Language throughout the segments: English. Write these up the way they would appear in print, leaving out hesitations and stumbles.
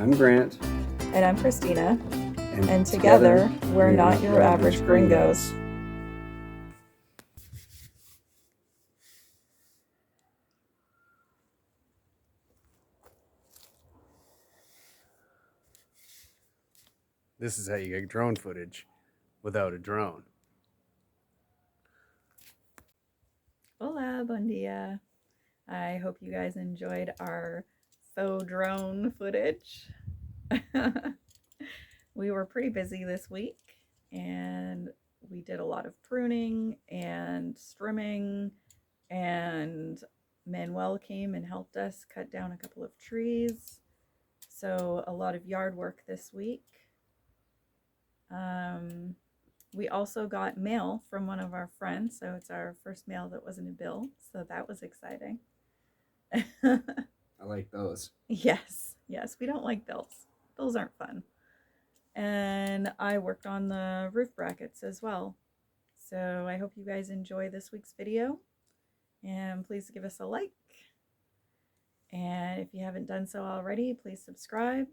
I'm Grant. And I'm Christina. And together, we're not your average gringos. This is how you get drone footage without a drone. Hola, bon dia. I hope you guys enjoyed our faux drone footage. We were pretty busy this week and we did a lot of pruning and trimming, and Manuel came and helped us cut down a couple of trees. So a lot of yard work this week. We also got mail from one of our friends, so it's our first mail that wasn't a bill, so that was exciting. I like those. Yes, we don't like bills. Bills aren't fun. And I worked on the roof brackets as well. So I hope you guys enjoy this week's video, and please give us a like. And if you haven't done so already, please subscribe.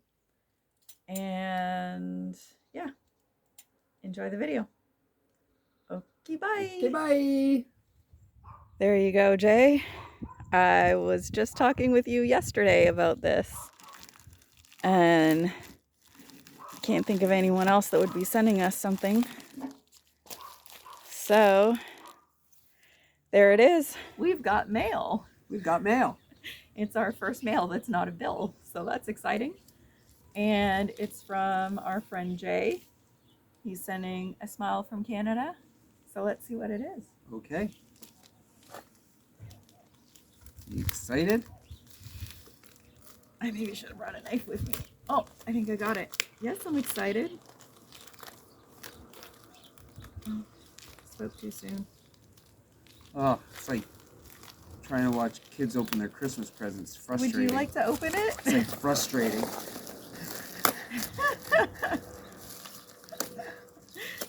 And yeah, enjoy the video. Okay, bye. Okay, bye. There you go, Jay. I was just talking with you yesterday about this, and I can't think of anyone else that would be sending us something. So there it is. We've got mail. We've got mail. It's our first mail that's not a bill, so that's exciting. And it's from our friend Jay. He's sending a smile from Canada. So let's see what it is. Okay. You excited? I maybe should have brought a knife with me. Oh, I think I got it. Yes, I'm excited. Oh, spoke too soon. Oh, it's like trying to watch kids open their Christmas presents. Frustrating. Would you like to open it? It's like frustrating.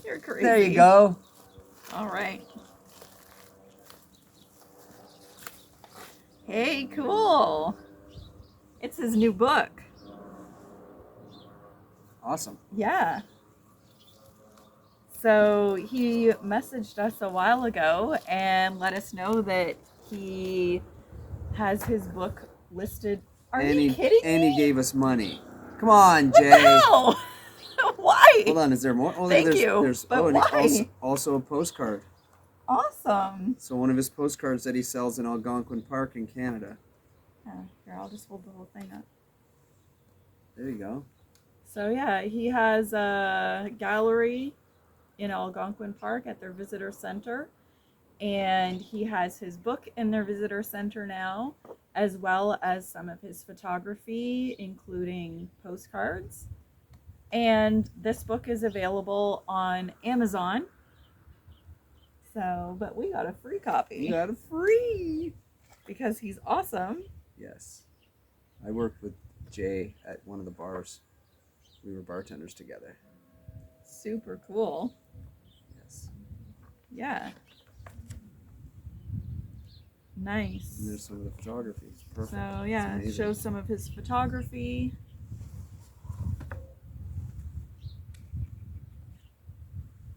You're crazy. There you go. All right. Hey, cool. It's his new book. Awesome. Yeah. So he messaged us a while ago and let us know that he has his book listed. Are you kidding me? And he gave us money. Come on, Jay. What the hell? Why? Hold on, is there more? Oh, Thank you. But why? Also a postcard. Awesome. So one of his postcards that he sells in Algonquin Park in Canada. Here, I'll just hold the whole thing up. There you go. So yeah, he has a gallery in Algonquin Park at their visitor center, and he has his book in their visitor center now, as well as some of his photography, including postcards. And this book is available on Amazon. So, but we got a free copy. You got a free. Because he's awesome. Yes. I worked with Jay at one of the bars. We were bartenders together. Super cool. Yes. Yeah. Nice. And there's some of the photography. It's perfect. So yeah, it shows some of his photography.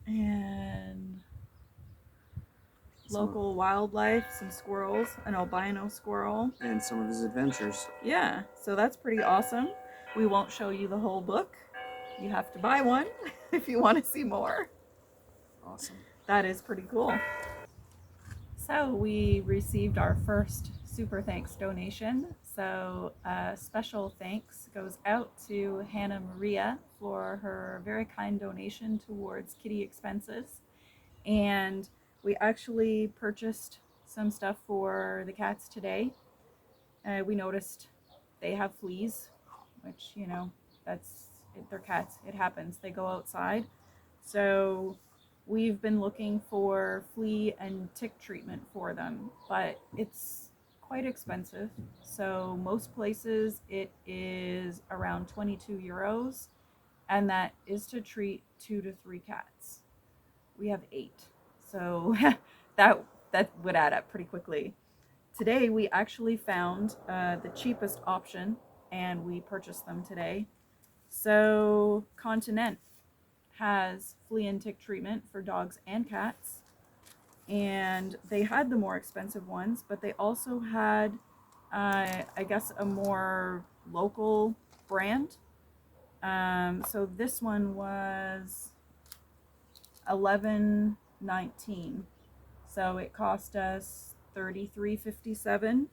And local wildlife, some squirrels, an albino squirrel. And some of his adventures. Yeah, so that's pretty awesome. We won't show you the whole book. You have to buy one if you want to see more. Awesome. That is pretty cool. So we received our first super thanks donation. So special thanks goes out to Hannah Maria for her very kind donation towards kitty expenses. And we actually purchased some stuff for the cats today. We noticed they have fleas, which, you know, they're cats. It happens. They go outside. So we've been looking for flea and tick treatment for them, but it's quite expensive. So most places it is around 22 euros, and that is to treat 2 to 3 cats. We have 8. So that that would add up pretty quickly. Today we actually found the cheapest option and we purchased them today. So Continent has flea and tick treatment for dogs and cats, and they had the more expensive ones, but they also had, I guess, a more local brand. So this one was 11.19. So it cost us 33.57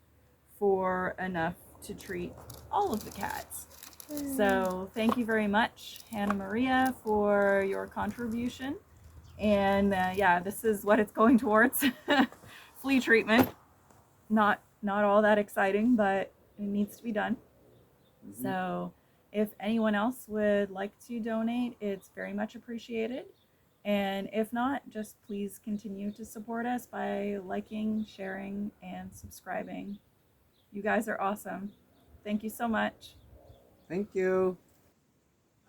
for enough to treat all of the cats. So thank you very much, Hannah Maria, for your contribution. And yeah, this is what it's going towards. Flea treatment. Not all that exciting, but it needs to be done. Mm-hmm. So if anyone else would like to donate, it's very much appreciated. And if not, just please continue to support us by liking, sharing, and subscribing. You guys are awesome. Thank you so much. Thank you.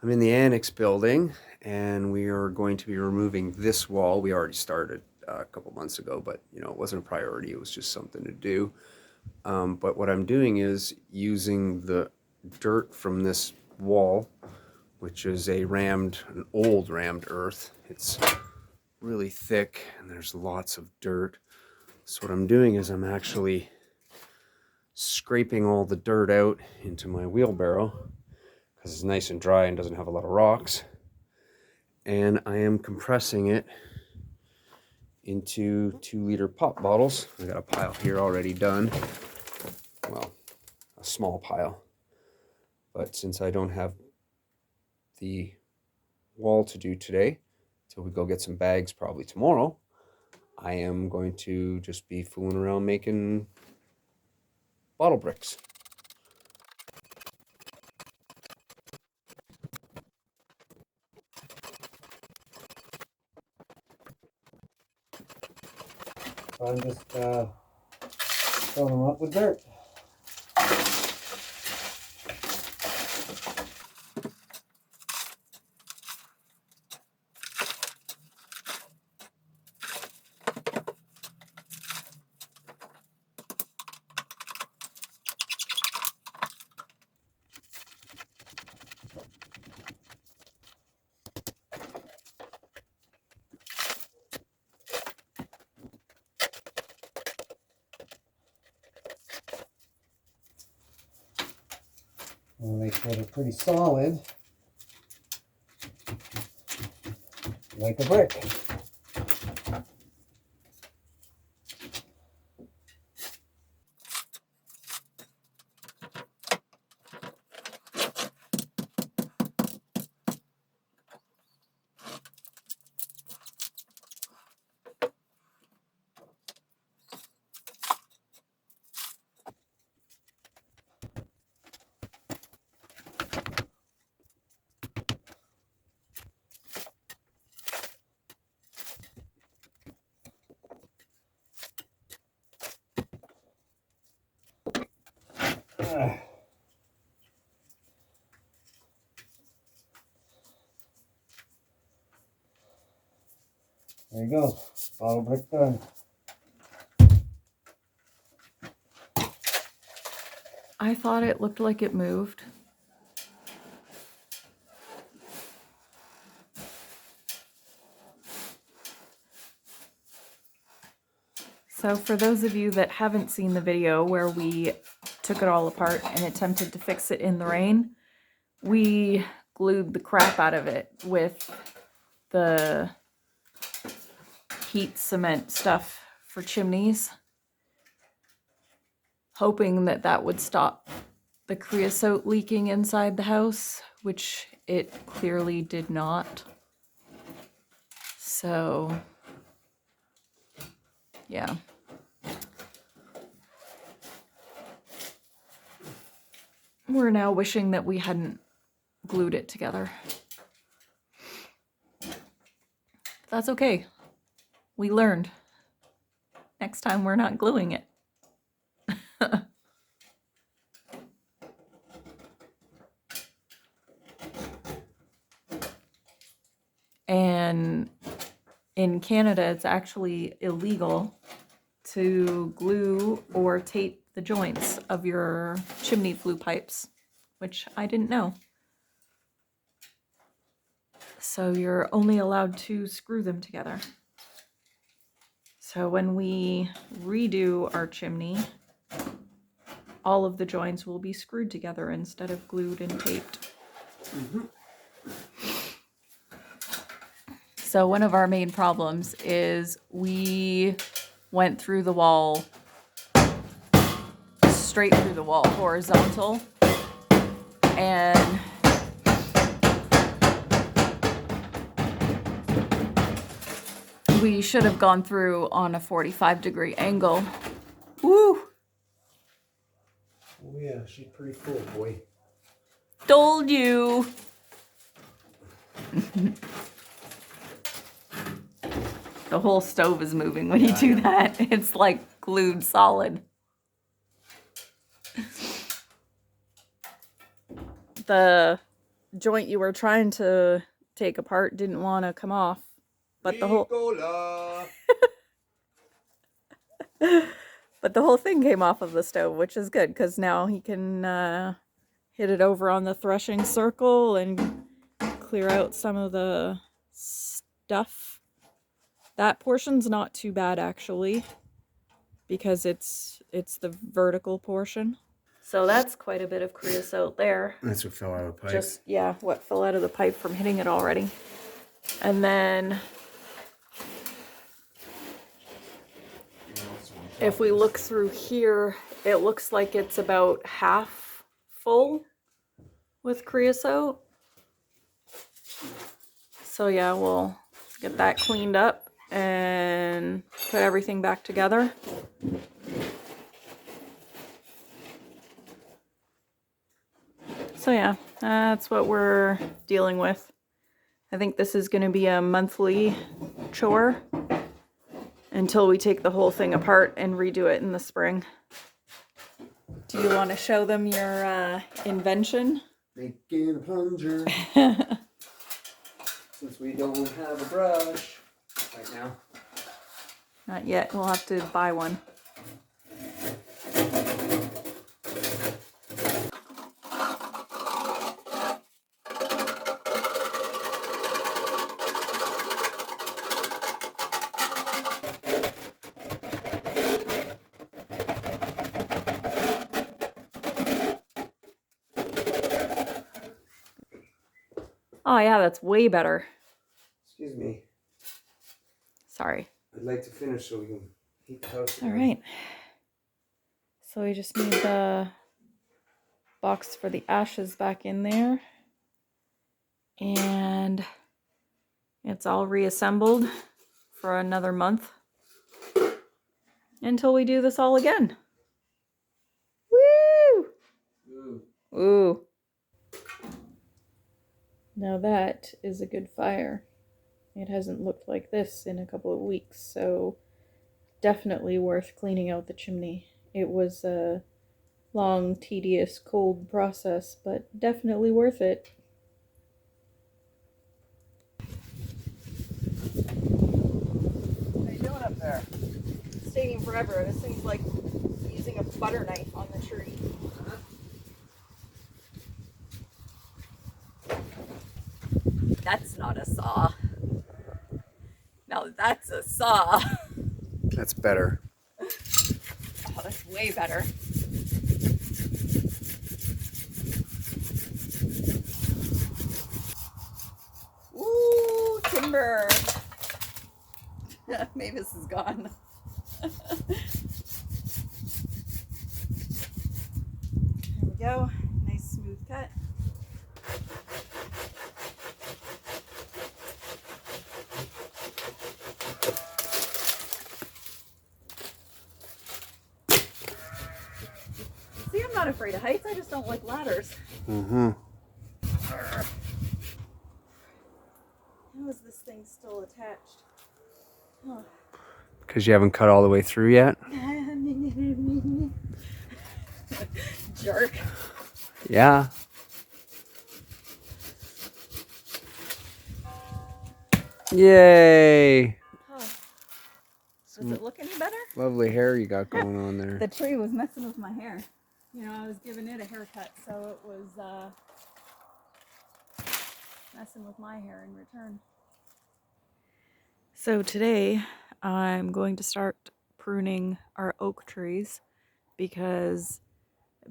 I'm in the annex building, and we are going to be removing this wall. We already started a couple months ago, but you know, it wasn't a priority. It was just something to do. But what I'm doing is using the dirt from this wall, which is an old rammed earth. It's really thick and there's lots of dirt. So what I'm doing is I'm actually scraping all the dirt out into my wheelbarrow because it's nice and dry and doesn't have a lot of rocks. And I am compressing it into 2-liter pop bottles. I got a pile here already done. Well, a small pile. But since I don't have the wall to do today, till we go get some bags probably tomorrow, I am going to just be fooling around making bottle bricks. I'm just filling them up with dirt. We'll make sure they're pretty solid, like a brick. There you go, bottle brick done. I thought it looked like it moved. So for those of you that haven't seen the video where we took it all apart and attempted to fix it in the rain, we glued the crap out of it with the heat cement stuff for chimneys, hoping that that would stop the creosote leaking inside the house, which it clearly did not. So, yeah. We're now wishing that we hadn't glued it together. That's okay. We learned. Next time we're not gluing it. And in Canada, it's actually illegal to glue or tape the joints of your chimney flue pipes, which I didn't know. So you're only allowed to screw them together. So when we redo our chimney, all of the joints will be screwed together instead of glued and taped. Mm-hmm. So one of our main problems is we went through the wall, straight through the wall, horizontal, and we should have gone through on a 45-degree angle. Woo! Oh yeah, she's pretty full, boy. Told you! The whole stove is moving when you do that. It's like glued solid. The joint you were trying to take apart didn't want to come off, but the whole thing came off of the stove, which is good because now he can hit it over on the threshing circle and clear out some of the stuff. That portion's not too bad actually, because it's the vertical portion. So that's quite a bit of creosote there. That's what fell out of the pipe. Just, yeah, what fell out of the pipe from hitting it already. And then if we look through here, it looks like it's about half full with creosote. So yeah, we'll get that cleaned up and put everything back together. So yeah, that's what we're dealing with. I think this is going to be a monthly chore until we take the whole thing apart and redo it in the spring. Do you want to show them your invention? Making a plunger. Since we don't have a brush right now. Not yet. We'll have to buy one. Oh yeah, that's way better. Excuse me. Sorry. I'd like to finish so we can heat the house. All right. So we just need the box for the ashes back in there. And it's all reassembled for another month until we do this all again. Woo! Ooh. Ooh. Now that is a good fire. It hasn't looked like this in a couple of weeks, so definitely worth cleaning out the chimney. It was a long, tedious, cold process, but definitely worth it. What are you doing up there? It's taking forever. This thing's like using a butter knife on the tree. That's not a saw. Now that's a saw. That's better. Oh, that's way better. Ooh, timber. Mavis is gone. There we go. Nice smooth cut. See, I'm not afraid of heights. I just don't like ladders. Mm-hmm. Arr. How is this thing still attached? Oh. Because you haven't cut all the way through yet? Jerk. Yeah. Yay! Huh. Does it look any better? Lovely hair you got going on there. The tree was messing with my hair. You know, I was giving it a haircut, so it was messing with my hair in return. So today I'm going to start pruning our oak trees because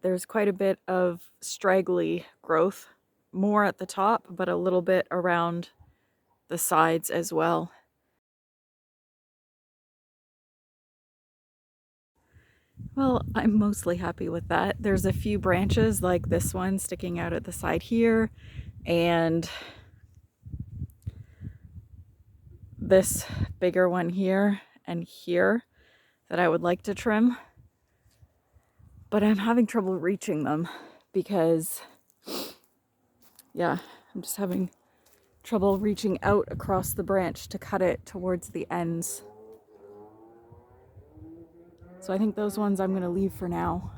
there's quite a bit of straggly growth, more at the top, but a little bit around the sides as well. Well, I'm mostly happy with that. There's a few branches like this one sticking out at the side here, and this bigger one here and here that I would like to trim. But I'm having trouble reaching them because, yeah, I'm just having trouble reaching out across the branch to cut it towards the ends. So I think those ones I'm going to leave for now.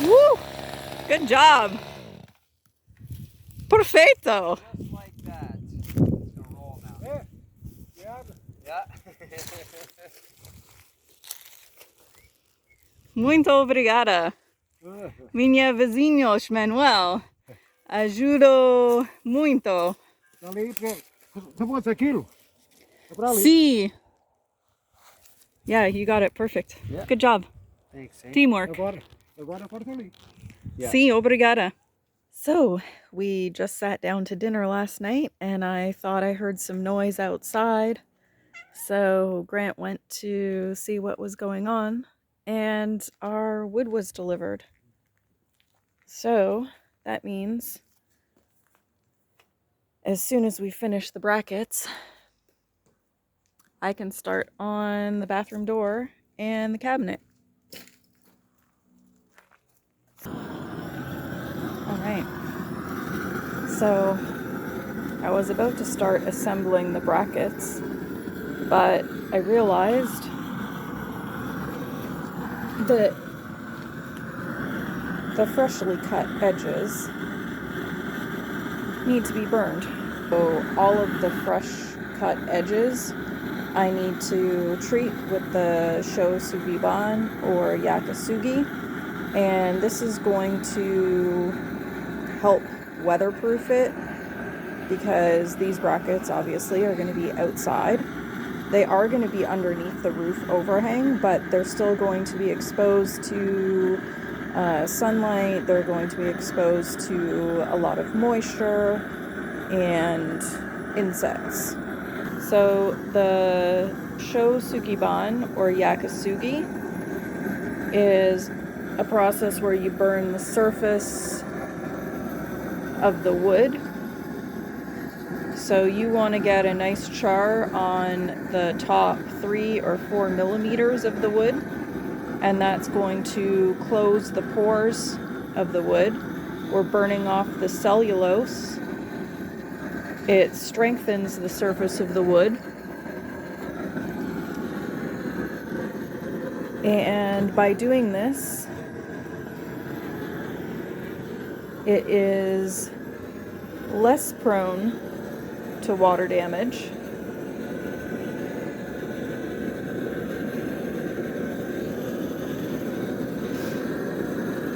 Woo! Good job! Perfecto! Just like that. It's gonna roll now. Yeah. Muito obrigada. Minha vizinhos, Manuel. Ajudo muito. Sí. Yeah, you got it perfect. Yeah. Good job. Thanks, eh? Teamwork. Yeah. Sí, obrigada. So, we just sat down to dinner last night and I thought I heard some noise outside. So, Grant went to see what was going on and our wood was delivered. So, that means as soon as we finish the brackets, I can start on the bathroom door and the cabinet. All right. So I was about to start assembling the brackets, but I realized that the freshly cut edges need to be burned. So all of the fresh cut edges I need to treat with the Sho Sugiban or Yakasugi, and this is going to help weatherproof it because these brackets obviously are going to be outside. They are going to be underneath the roof overhang, but they're still going to be exposed to sunlight. They're going to be exposed to a lot of moisture and insects. So the Sho Sugiban or Yakasugi is a process where you burn the surface of the wood. So you want to get a nice char on the top 3 or 4 millimeters of the wood, and that's going to close the pores of the wood. We're burning off the cellulose. It strengthens the surface of the wood. And by doing this, it is less prone to water damage.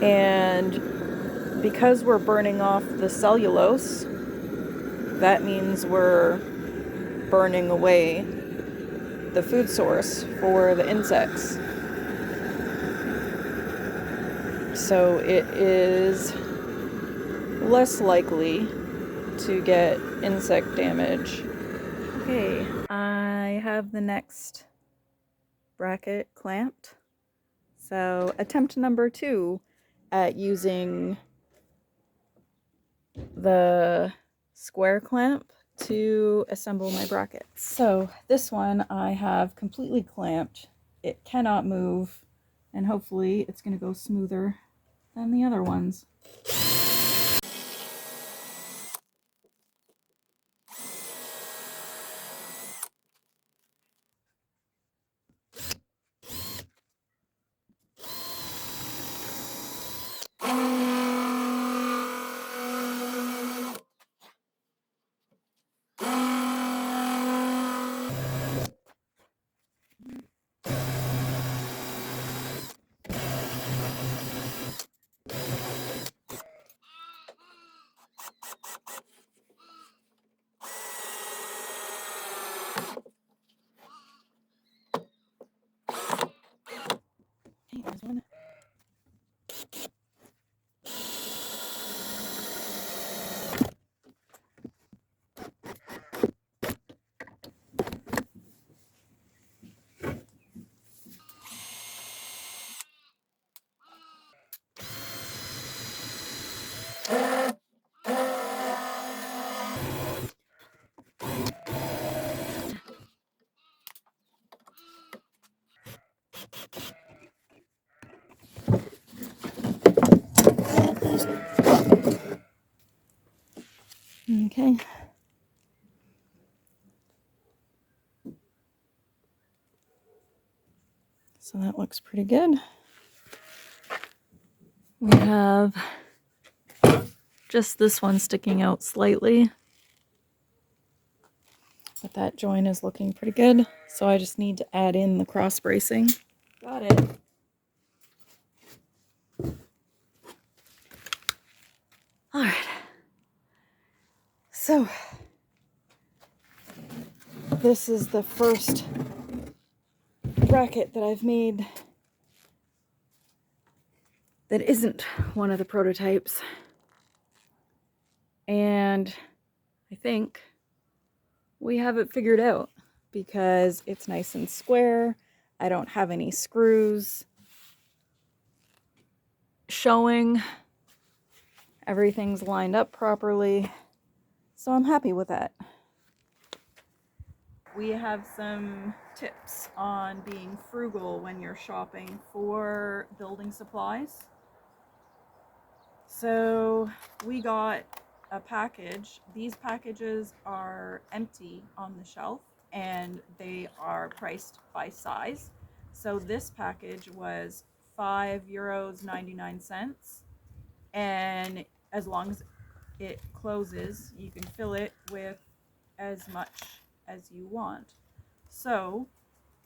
And because we're burning off the cellulose, that means we're burning away the food source for the insects. so it is less likely to get insect damage. Okay, I have the next bracket clamped. So attempt number 2 at using the square clamp to assemble my brackets. So this one I have completely clamped. It cannot move, and hopefully it's going to go smoother than the other ones. Hey, there's one. Okay. So that looks pretty good. We have just this one sticking out slightly, but that joint is looking pretty good. So I just need to add in the cross bracing. Got it. All right. So this is the first bracket that I've made that isn't one of the prototypes. And I think we have it figured out because it's nice and square. I don't have any screws showing. Everything's lined up properly. So I'm happy with that. We have some tips on being frugal when you're shopping for building supplies. So we got a package. These packages are empty on the shelf and they are priced by size. So this package was €5.99, and as long as it closes, you can fill it with as much as you want. So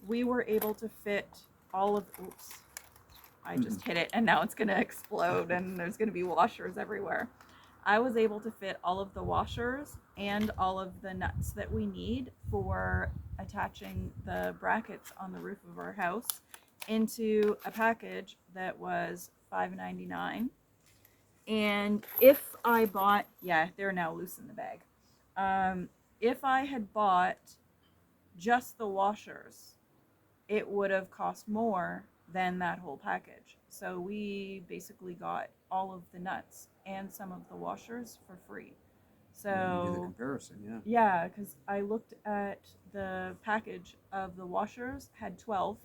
we were able to fit all of, oops, I just hit it and now it's going to explode and there's going to be washers everywhere. I was able to fit all of the washers and all of the nuts that we need for attaching the brackets on the roof of our house into a package that was $5.99. And if I bought, yeah, they're now loose in the bag. If I had bought just the washers, it would have cost more than that whole package. So we basically got all of the nuts and some of the washers for free. So you do the comparison, yeah. Yeah, because I looked at the package of the washers, had 12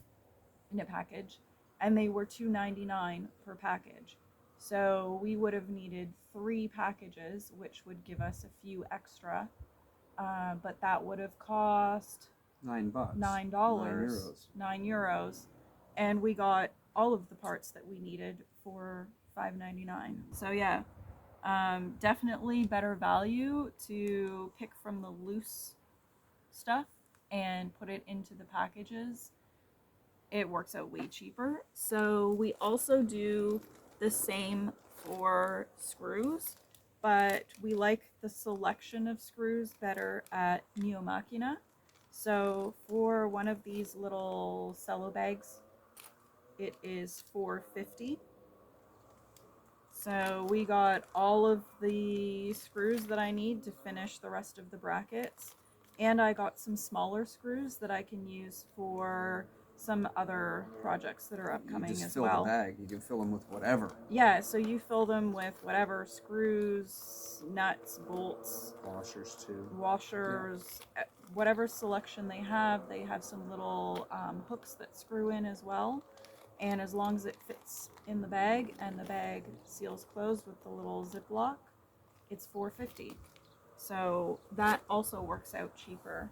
in a package, and they were $2.99 per package. So we would have needed 3 packages, which would give us a few extra. But that would have cost $9. $9. €9. And we got all of the parts that we needed for $5.99. So yeah, definitely better value to pick from the loose stuff and put it into the packages. It works out way cheaper. So we also do the same for screws, but we like the selection of screws better at Neo Machina. So for one of these little cello bags, it is $4.50. So we got all of the screws that I need to finish the rest of the brackets. And I got some smaller screws that I can use for some other projects that are You upcoming just as fill well. the bag. You can fill them with whatever. Yeah, so you fill them with whatever screws, nuts, bolts, Washers too. washers, whatever selection they have. They have some little hooks that screw in as well. And as long as it fits in the bag and the bag seals closed with the little Ziploc, it's $4.50. So that also works out cheaper.